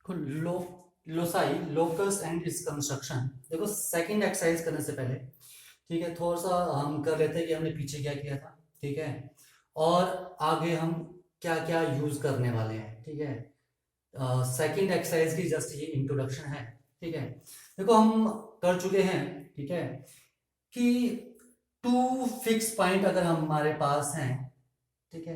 देखो loci locus and its construction. देखो second exercise करने से पहले ठीक है थोड़ा सा हम कर लेते हैं कि हमने पीछे क्या किया था। ठीक है, और आगे हम क्या क्या यूज करने वाले हैं। ठीक है, सेकंड एक्सरसाइज की जस्ट ये इंट्रोडक्शन है। ठीक है, देखो हम कर चुके हैं। ठीक है, कि टू फिक्स पॉइंट अगर हमारे पास हैं, ठीक है,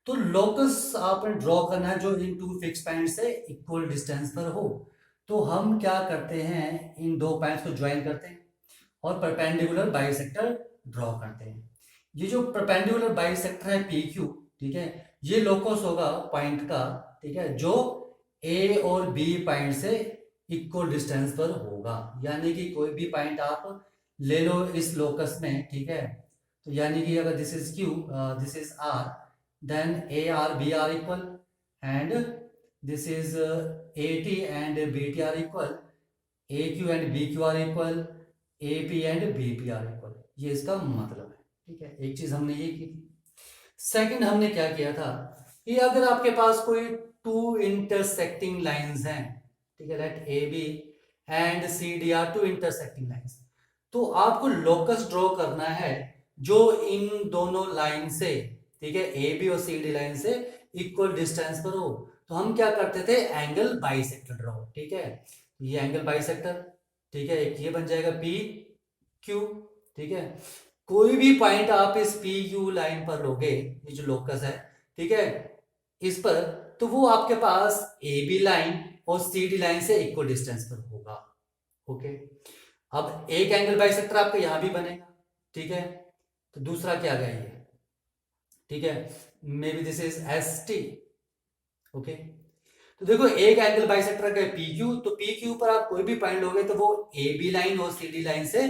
तो लोकस आपने ड्रॉ करना है जो इन टू फिक्स पॉइंट से इक्वल डिस्टेंस पर हो। तो हम क्या करते हैं, इन दो पॉइंट्स को ज्वाइन करते हैं और परपेंडिकुलर बाइसेक्टर ड्रॉ करते हैं। ये जो परपेंडिकुलर बाइसेक्टर है पी क्यू, ठीक है, ये लोकस होगा पॉइंट का, ठीक है, जो ए और बी पॉइंट से इक्वल डिस्टेंस पर होगा। यानी कि कोई भी पॉइंट आप ले लो इस लोकस में, ठीक है, तो यानी कि अगर this is Q, this is R, then A R B are equal, and this is AT and BT are equal, AQ and BQ are equal, AP and BP are equal। ये इसका मतलब है। ठीक है, एक चीज हमने ये की थी। सेकंड हमने क्या किया था कि अगर आपके पास कोई टू इंटरसेक्टिंग लाइंस हैं, ठीक है, let A B and C D are two intersecting lines, तो आपको लोकस ड्रॉ करना है जो इन दोनों लाइन से, ठीक है, ए बी और सी डी लाइन से इक्वल डिस्टेंस पर हो। तो हम क्या करते थे, एंगल बाइसेक्टर ड्रॉ। ठीक है, ये एंगल बाइसेक्टर, ठीक है, एक ये बन जाएगा पी क्यू। ठीक है, कोई भी पॉइंट आप इस पी क्यू लाइन पर लोगे, ये जो लोकस है, ठीक है, इस पर, तो वो आपके पास ए बी लाइन और सी डी लाइन से इक्वल डिस्टेंस पर होगा। ओके, अब एक एंगल बाइसेक्टर आपका यहां भी बनेगा। ठीक है, तो दूसरा क्या गया ये, ठीक है, may be this is S T. Okay, तो देखो एक एंगल बाइसेक्टर का पी क्यू, तो पी क्यू पर आप कोई भी पॉइंट लोगे तो वो ए बी लाइन और सी डी लाइन से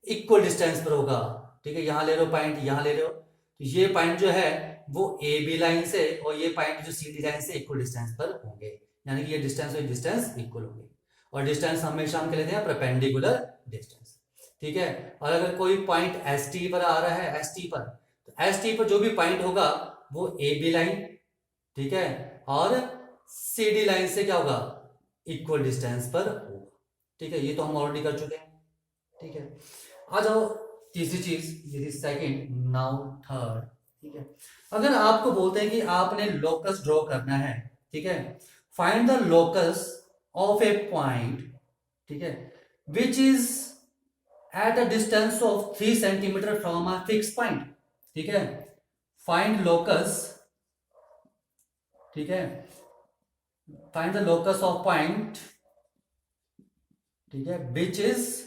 इक्वल डिस्टेंस पर होगा। ठीक है, यहां ले लो पॉइंट, यहां ले लो, तो ये पॉइंट जो है वो ए बी लाइन से और ये पॉइंट जो सी डी लाइन से इक्वल डिस्टेंस पर होंगे। यानी कि ये डिस्टेंस और डिस्टेंस इक्वल होंगे, और डिस्टेंस हमेशा हम लेते हैं परपेंडिकुलर डिस्टेंस। ठीक है, और अगर कोई पॉइंट एस टी पर आ रहा है, एस टी पर, तो एस टी पर जो भी पॉइंट होगा वो ए बी लाइन, ठीक है, और सी डी लाइन से क्या होगा, इक्वल डिस्टेंस पर होगा। ठीक है, ये तो हम ऑलरेडी कर चुके हैं। ठीक है, आ जाओ तीसरी चीज, ये थी सेकंड, नाउ थर्ड। ठीक है, अगर आपको बोलते हैं कि आपने लोकस ड्रॉ करना है, ठीक है, find the locus of A point, ठीक है, which is at a distance of 3 centimetre from a fix point. ठीक है, फाइंड लोकस, ठीक है, find the locus of point, ठीक है, which is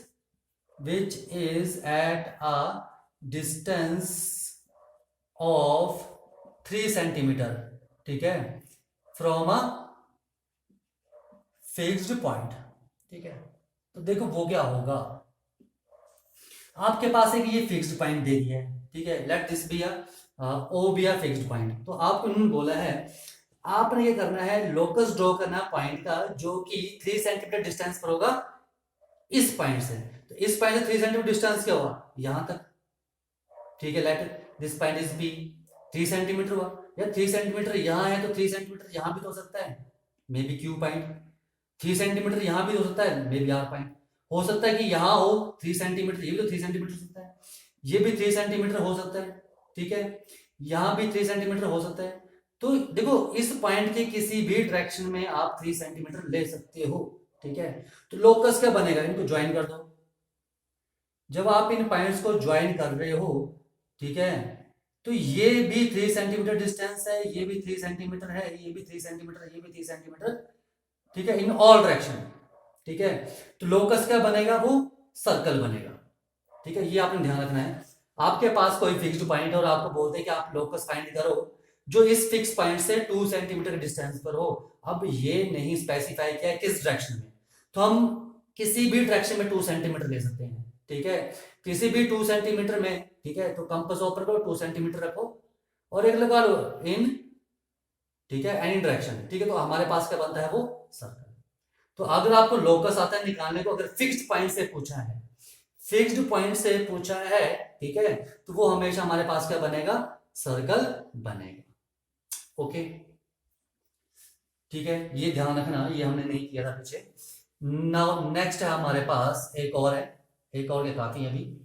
at a distance of 3 centimetre, ठीक है, फ्रॉम अ फिक्स्ड पॉइंट। ठीक है, तो देखो वो क्या होगा, आपके पास है कि ये फिक्स्ड पॉइंट दे दिया है। ठीक है, let this be O be a fixed point. तो आपको उन्होंने बोला है आपने ये करना है, लोकस ड्रॉ करना पॉइंट का जो कि 3 सेंटीमीटर डिस्टेंस पर होगा इस पॉइंट से। तो इस पॉइंट से 3 सेंटीमीटर डिस्टेंस क्या हुआ, यहां तक। ठीक है, let this point is B, 3 centimetre हुआ। या 3 सेंटीमीटर यहां है तो 3 सेंटीमीटर यहां भी तो हो सकता है, may be Q point. 3 centimetre यहां भी हो सकता है, मे बी आर पॉइंट। हो सकता है कि यहां हो 3 सेंटीमीटर, ये भी तो 3 सेंटीमीटर हो सकता है, ये भी 3 सेंटीमीटर हो सकता है। ठीक है, यहां भी 3 सेंटीमीटर हो सकता है। तो देखो इस पॉइंट के किसी भी डायरेक्शन में आप 3 सेंटीमीटर ले सकते हो। ठीक है, तो लोकस क्या बनेगा, इनको ज्वाइन कर दो। जब आप इन पॉइंट्स को ज्वाइन कर रहे हो, ठीक है, तो ये भी 3 सेंटीमीटर डिस्टेंस है, ये भी 3 सेंटीमीटर है, ये भी 3 सेंटीमीटर, ये भी 3 सेंटीमीटर। ठीक है, इन ऑल डायरेक्शन। ठीक है, तो लोकस क्या बनेगा, वो सर्कल बनेगा। ठीक है, ये आपने ध्यान रखना है। आपके पास कोई फिक्स्ड पॉइंट है और आपको बोलते हैं कि आप लोकस फाइंड करो जो इस फिक्स पॉइंट से 2 सेंटीमीटर के डिस्टेंस पर हो। अब ये नहीं स्पेसिफाई किया किस डायरेक्शन में, तो हम किसी भी डायरेक्शन में 2 सेंटीमीटर ले सकते हैं। ठीक है, किसी भी 2 सेंटीमीटर में, ठीक है, तो कंपास ओपन करो, 2 सेंटीमीटर रखो और एक लगा लो इन, ठीक है, एनी डायरेक्शन। ठीक है, तो हमारे पास क्या बनता है, वो सर्कल। तो अगर आपको लोकस आता है निकालने को, अगर फिक्स्ड पॉइंट से पूछा है, फिक्स्ड पॉइंट से पूछा है, ठीक है, तो वो हमेशा हमारे पास क्या बनेगा, सर्कल बनेगा। ओके, ठीक है, ये ध्यान रखना, ये हमने नहीं किया था पीछे। नाउ नेक्स्ट है हमारे पास एक और है, एक और के काफी है अभी,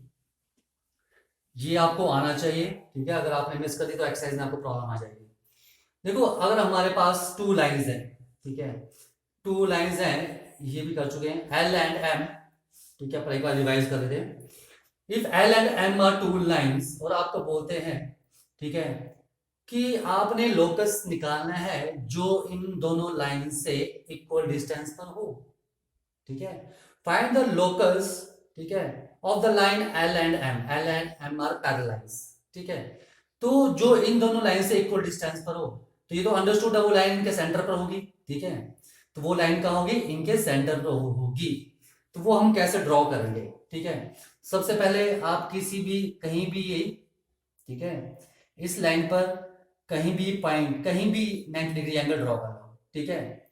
ये आपको आना चाहिए। ठीक है, अगर आपने मिस कर दी तो एक्सरसाइज में आपको प्रॉब्लम आ जाएगी। देखो, अगर हमारे पास टू लाइंस है, ठीक है, टू लाइंस हैं, ये भी कर चुके हैं, एल एंड एम। ठीक है, पर एक बार रिवाइज कर देते हैं। If L and M are two lines, और आपको बोलते हैं, ठीक है, कि आपने लोकस निकालना है जो इन दोनों लाइन से इक्वल डिस्टेंस पर हो। ठीक है, फाइंड द लोकस, ठीक है, of the line L and M. L and M are parallel lines. ठीक है, तो जो इन दोनों लाइन से इक्वल डिस्टेंस पर हो, तो ये तो अंडरस्टूड है, वो लाइन इनके सेंटर पर होगी। ठीक है, तो वो लाइन कहाँ होगी, इनके सेंटर पर होगी। तो वो हम कैसे ड्रॉ करेंगे? ठीक है, सबसे पहले आप किसी भी, कहीं भी ये, ठीक है, इस लाइन पर कहीं भी पॉइंट, कहीं भी 90 डिग्री एंगल ड्रॉ कर लो। ठीक है,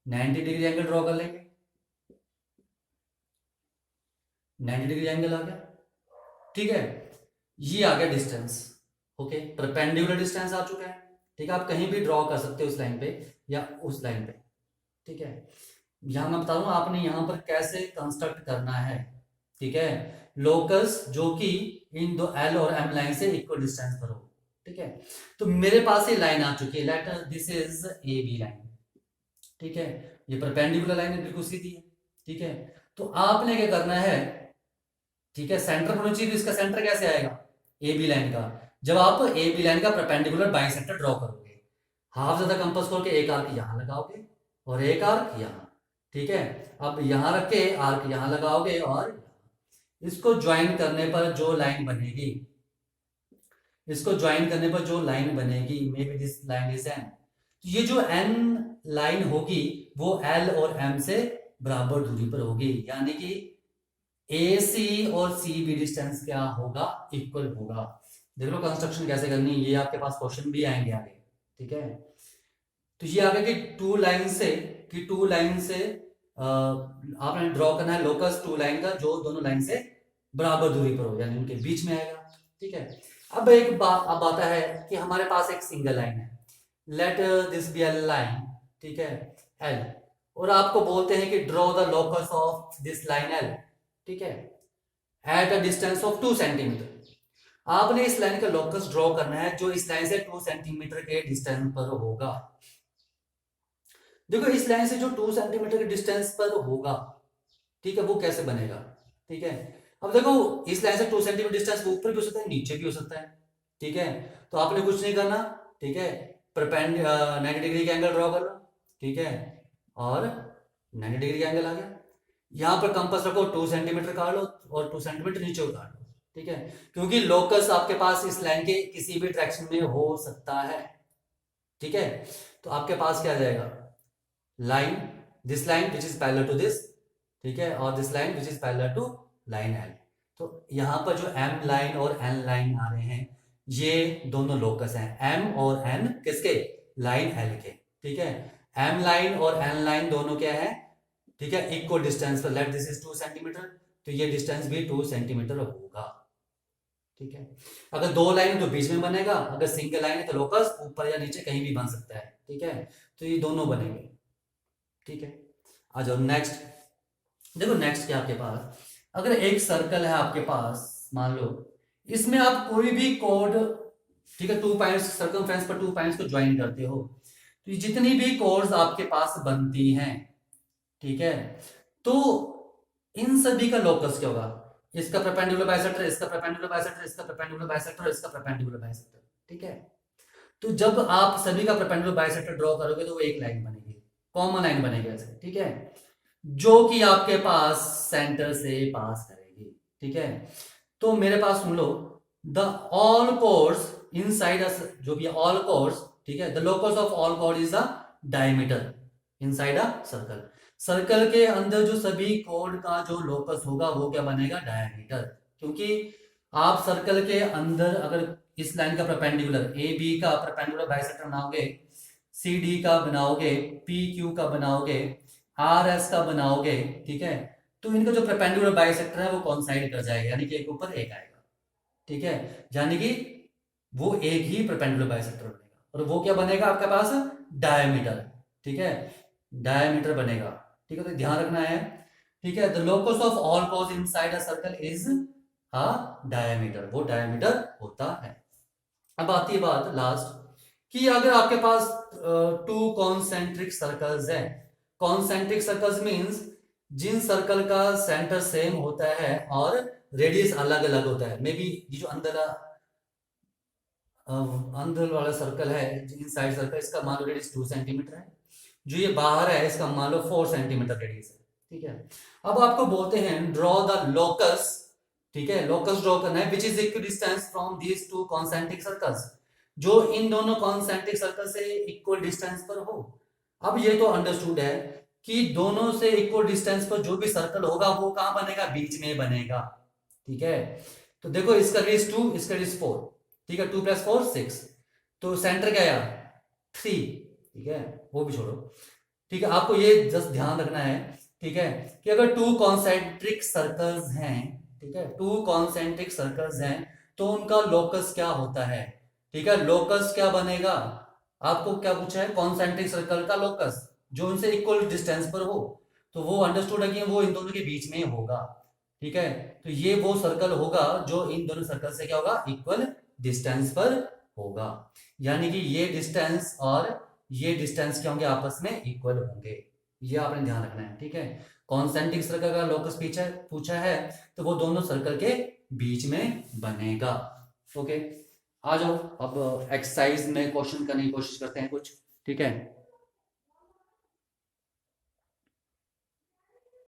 90 डिग्री एंगल ड्रॉ कर लेंगे, 90 डिग्री एंगल आ गया। ठीक है, ये आ गया डिस्टेंस। ओके, परपेंडिकुलर डिस्टेंस आ चुका है। ठीक है, आप कहीं भी ड्रॉ कर सकते हो उस लाइन पे या उस लाइन पे। ठीक है, यहां मैं बता दूं आपने यहां पर कैसे कंस्ट्रक्ट करना है। ठीक है, लोकस जो कि इन दो एल और एम लाइन से इक्वल डिस्टेंस पर हो। ठीक है, तो मेरे पास ये लाइन आ चुकी है, let this is A B line. ठीक है, ये परपेंडिकुलर लाइन है, बिल्कुल सीधी है। ठीक है, तो आपने क्या करना है, ठीक है, सेंटर पर होना चाहिए, तो इसका सेंटर कैसे आएगा, ए बी लाइन का। जब आप ए बी लाइन का परपेंडिकुलर बाइसेक्टर ड्रॉ करोगे, हाफ ज्यादा कंपास खोल के एक आर्क यहां लगाओगे और एक आर्क यहां। ठीक है, अब यहां रख के आर्क यहां लगाओगे और इसको ज्वाइन करने पर जो लाइन बनेगी, इसको ज्वाइन करने पर जो लाइन बनेगी, may be this line is an, तो ये जो एन लाइन होगी वो एल और एम से बराबर दूरी पर होगी, यानी कि ए सी और सी बी डिस्टेंस क्या होगा, इक्वल होगा। देख लो कंस्ट्रक्शन कैसे करनी है, ये आपके पास क्वेश्चन भी आएंगे आगे। ठीक है, तो ये आ गया कि टू लाइन से, कि टू लाइन से आपने ड्रॉ करना है लोकस टू लाइन का जो दोनों लाइन से बराबर दूरी पर हो, यानी उनके बीच में आएगा। ठीक है, अब एक बात अब आता है कि हमारे पास एक सिंगल लाइन है, let this be a line. ठीक है, एल, और आपको बोलते हैं कि draw the locus of this line L. ठीक है, at a distance of 2 centimetre. आपने इस लाइन का लोकस ड्रॉ करना है जो इस लाइन से 2 सेंटीमीटर के डिस्टेंस पर होगा। देखो, इस लाइन से जो 2 सेंटीमीटर के डिस्टेंस पर होगा, ठीक है, वो कैसे बनेगा? ठीक है, अब देखो, इस लाइन से 2 सेंटीमीटर डिस्टेंस ऊपर भी हो सकता है, नीचे भी हो सकता है। ठीक है, तो आपने कुछ नहीं करना। ठीक है, परपेंड 90 डिग्री का एंगल ड्रॉ कर लो। ठीक है, और 90 डिग्री का एंगल आ गया, यहां पर कंपास रखो, 2 सेंटीमीटर काट लो और 2 सेंटीमीटर नीचे उतार लो। ठीक है, क्योंकि लोकस आपके पास इस लाइन के किसी भी डायरेक्शन में हो सकता है। ठीक है, तो आपके पास क्या आ जाएगा, line, this line which is parallel to this, ठीक है, और this line which is parallel to line L. तो यहां पर जो एम लाइन और एन लाइन आ रहे हैं, ये दोनों लोकस हैं, एम और एन किसके, लाइन एल के। ठीक है, एम लाइन और एन लाइन दोनों क्या है, ठीक है, इक्वल डिस्टेंस पर, लेट दिस इज 2 सेंटीमीटर, तो ये डिस्टेंस भी 2 सेंटीमीटर होगा। ठीक है, अगर दो लाइन है तो बीच में बनेगा, अगर सिंगल लाइन है तो लोकस ऊपर या नीचे कहीं भी बन सकता है। ठीक है, तो ये दोनों बनेंगे। ठीक है, आ जाओ नेक्स्ट। देखो नेक्स्ट क्या आपके पास, अगर एक सर्कल है आपके पास, मान लो इसमें आप कोई भी कोड, ठीक है, 2 पॉइंट्स सर्कमफ्रेंस पर 2 पॉइंट्स को ज्वाइन करते हो, तो ये जितनी भी कोड्स आपके पास बनती हैं, ठीक है, तो इन सभी का लोकस क्या होगा, इसका परपेंडिकुलर बाइसेक्टर, इसका परपेंडिकुलर बाइसेक्टर, इसका परपेंडिकुलर बाइसेक्टर, इसका परपेंडिकुलर बाइसेक्टर। ठीक है, तो जब आप सभी का परपेंडिकुलर बाइसेक्टर ड्रॉ करोगे तो वो एक लाइन बनेगी, कॉमन लाइन बनेगी ऐसे। ठीक है, जो कि आपके पास सेंटर से पास करेगी। ठीक है, तो मेरे पास सुन लो, द ऑल कोर्स इनसाइड, जो भी ऑल कोर्स, ठीक है, the locus of all chord is the diameter inside a circle. Circle के अंदर जो सभी कोड का जो लोकस होगा वो क्या बनेगा, डायमीटर। क्योंकि आप सर्कल के अंदर अगर इस लाइन का परपेंडिकुलर ए बी का परपेंडिकुलर बाइसेक्टर बनाओगे, सी डी का बनाओगे, पी क्यू का बनाओगे, आर एस का बनाओगे, ठीक है, तो इनका जो परपेंडिकुलर बाइसेक्टर है वो कॉन्साइड कर जाएगा, यानी कि एक ऊपर एक आएगा। ठीक है, यानी कि वो एक ही परपेंडिकुलर बाइसेक्टर बनेगा, और वो क्या बनेगा आपके पास, डायमीटर। ठीक है, डायमीटर बनेगा। ठीक है, तो ध्यान रखना है। ठीक है, the locus of all cause inside a circle is a diameter, वो डायमीटर होता है। अब आती है बात लास्ट कि अगर आपके पास टू कॉन्सेंट्रिक सर्कल्स हैं, कॉन्सेंट्रिक सर्कल्स मींस जिन सर्कल का सेंटर सेम होता है और रेडियस अलग अलग होता है। मे बी ये जो अंदर वाला सर्कल है, इनसाइड सर्कल, इसका मान लो रेडियस 2 सेंटीमीटर है, जो ये बाहर है इसका मान लो 4 सेंटीमीटर रेडियस है। ठीक है, अब आपको बोलते हैं ड्रॉ द लोकस। ठीक है, लोकस ड्रॉ करना है which is equal distance from these two concentric circles, जो इन दोनों कॉन्सेंट्रिक सर्कल से इक्वल डिस्टेंस पर हो। अब ये तो अंडरस्टूड है कि दोनों से इक्वल डिस्टेंस पर जो भी सर्कल होगा वो कहां बनेगा, बीच में बनेगा। ठीक है, तो देखो इसका रेडियस 2, इसका रेडियस 4। ठीक है, 2 + 4 6, तो सेंटर क्या आया 3। ठीक है, वो भी छोड़ो। ठीक है, आपको ये जस्ट ध्यान रखना है, ठीक है, कि अगर टू कॉन्सेंट्रिक सर्कल्स हैं, ठीक है, टू कॉन्सेंट्रिक सर्कल्स हैं, तो उनका लोकस क्या होता है। ठीक है, लोकस क्या बनेगा, आपको क्या पूछा है, कॉन्सेंट्रिक सर्कल का लोकस जो उनसे इक्वल डिस्टेंस पर हो, तो वो अंडरस्टूड है कि वो इन दोनों के बीच में होगा। ठीक है, तो ये वो सर्कल होगा जो इन दोनों सर्कल से क्या होगा, इक्वल डिस्टेंस पर होगा। यानी कि ये डिस्टेंस और ये डिस्टेंस क्या होंगे, आपस में इक्वल होंगे। ये आपने ध्यान रखना है। ठीक है, कॉन्सेंट्रिक सर्कल का लोकस पूछा है तो वो दोनों सर्कल के बीच में बनेगा। ओके, आ जाओ अब एक्सरसाइज में क्वेश्चन करने की कोशिश करते हैं कुछ। ठीक है,